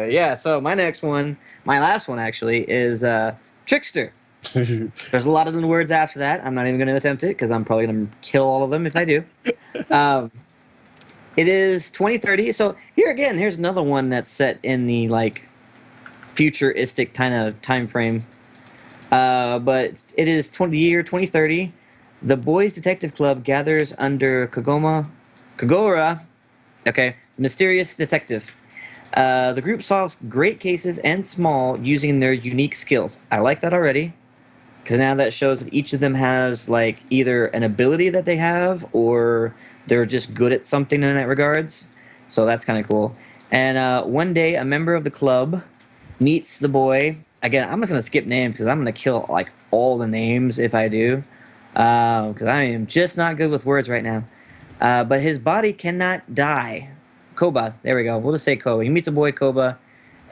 Yeah, so my next one, my last one actually, is Trickster. There's a lot of words after that. I'm not even going to attempt it because I'm probably going to kill all of them if I do. Um, it is 2030. So here again, here's another one that's set in the like futuristic kind of time frame. But it is the year 2030. The Boys Detective Club gathers under Kagora, okay, mysterious detective. The group solves great cases and small using their unique skills. I like that already, because now that shows that each of them has like either an ability that they have or they're just good at something in that regards. So that's kind of cool. And one day, a member of the club meets the boy. Again, I'm just gonna skip names because I'm gonna kill like all the names if I do, because I am just not good with words right now. But his body cannot die. Koba, there we go. We'll just say Koba. He meets a boy, Koba,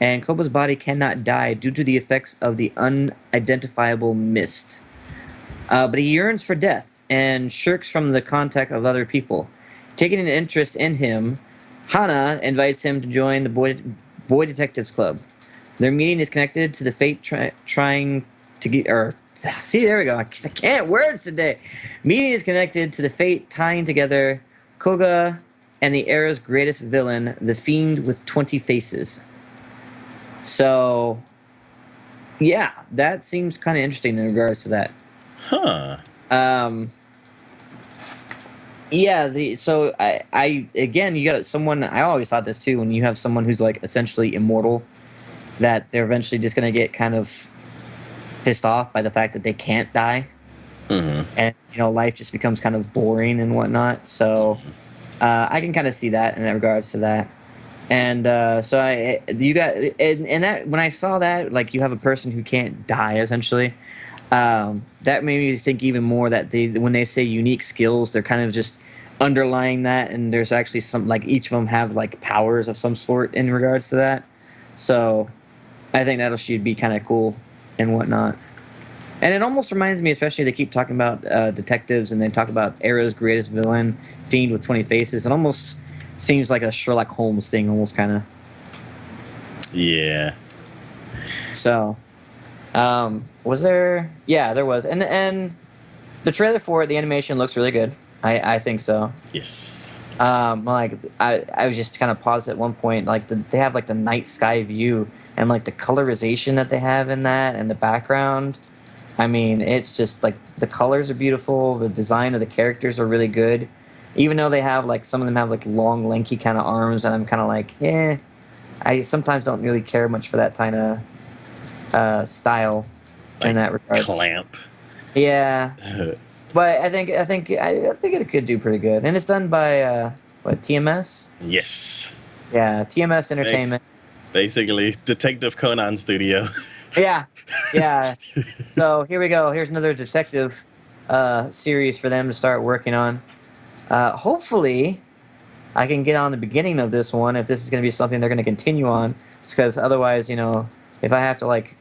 and Koba's body cannot die due to the effects of the unidentifiable mist. But he yearns for death and shirks from the contact of other people. Taking an interest in him, Hana invites him to join the Boy Detectives Club. Their meeting is connected to the fate trying to get, or see, there we go. I can't words today. Meeting is connected to the fate tying together Koga and the era's greatest villain, the Fiend with 20 faces. So, yeah, that seems kind of interesting in regards to that. Huh. Yeah, so I again, you got someone, I always thought this too, when you have someone who's like essentially immortal, that they're eventually just going to get kind of pissed off by the fact that they can't die. Mm-hmm. And, life just becomes kind of boring and whatnot. So I can kind of see that in regards to that. And so you got, and that, when I saw that, like, you have a person who can't die, essentially, that made me think even more that when they say unique skills, they're kind of just underlying that, and there's actually some, like, each of them have, like, powers of some sort in regards to that. So I think that should be kind of cool and whatnot. And it almost reminds me, especially they keep talking about detectives, and they talk about era's greatest villain, Fiend with 20 faces. It almost seems like a Sherlock Holmes thing, almost kind of. Yeah. So, was there? Yeah, there was. And the trailer for it, the animation looks really good. I think so. Yes. Like I was just kind of paused at one point. Like they have like the night sky view and like the colorization that they have in that and the background. I mean, it's just like the colors are beautiful. The design of the characters are really good. Even though they have like some of them have like long, lanky kind of arms, and I'm kind of like, I sometimes don't really care much for that kind of style like in that regard. Clamp. Yeah. But I think it could do pretty good, and it's done by TMS. Yes. Yeah, TMS Entertainment. Basically, Detective Conan Studio. Yeah. So here we go. Here's another detective series for them to start working on. Hopefully, I can get on the beginning of this one if this is going to be something they're going to continue on. Because otherwise, if I have to like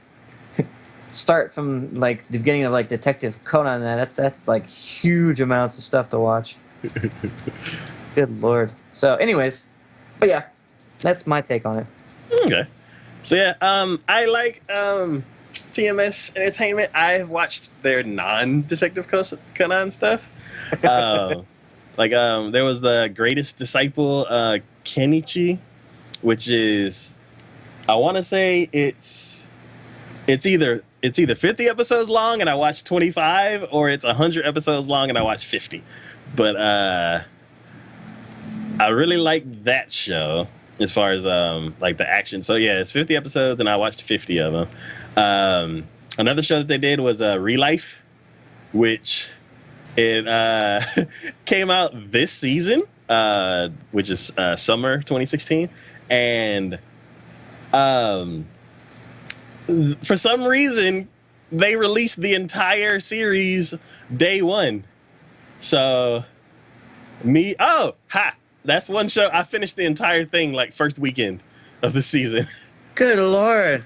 start from like the beginning of like Detective Conan, that's like huge amounts of stuff to watch. Good lord. So anyways, but yeah, that's my take on it. Okay. So yeah, I like TMS Entertainment. I've watched their non-Detective Conan stuff. There was the Greatest Disciple, Kenichi, which is, I want to say it's either 50 episodes long and I watched 25, or it's 100 episodes long and I watched 50. But I really like that show as far as like the action. So yeah, it's 50 episodes and I watched 50 of them. Another show that they did was Relife, which it came out this season, which is summer 2016, and for some reason they released the entire series day one. So that's one show I finished the entire thing like first weekend of the season. Good lord.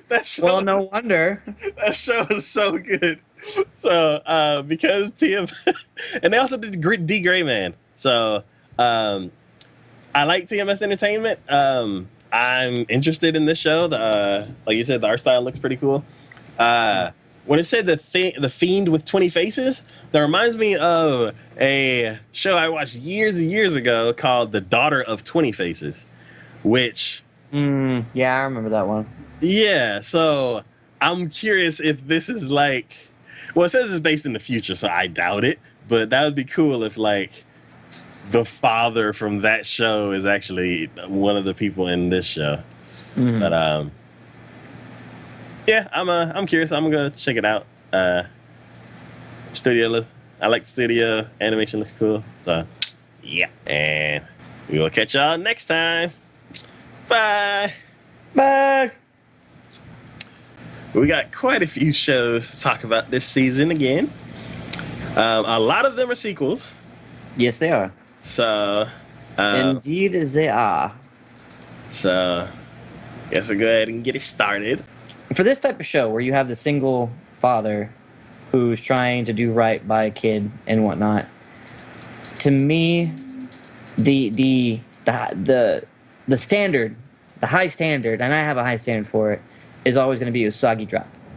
That show, well, no wonder. That show is so good. So because and they also did D Gray Man. So I like TMS Entertainment. I'm interested in this show. Like you said, the art style looks pretty cool. When it said the fiend with 20 faces, that reminds me of a show I watched years and years ago called The Daughter of 20 Faces, which Yeah, I remember that one. yeah. So I'm curious if this is like, well, it says it's based in the future, so I doubt it. But that would be cool if like the father from that show is actually one of the people in this show. But yeah, I'm curious. I'm gonna check it out. I like the studio. Animation looks cool. So yeah, and we will catch y'all next time. Bye. Bye. We got quite a few shows to talk about this season again. A lot of them are sequels. Yes, they are. So Indeed, they are. So guess we'll go ahead and get it started. For this type of show where you have the single father who's trying to do right by a kid and whatnot, to me, the standard, the high standard, and I have a high standard for it, is always going to be Usagi Drop.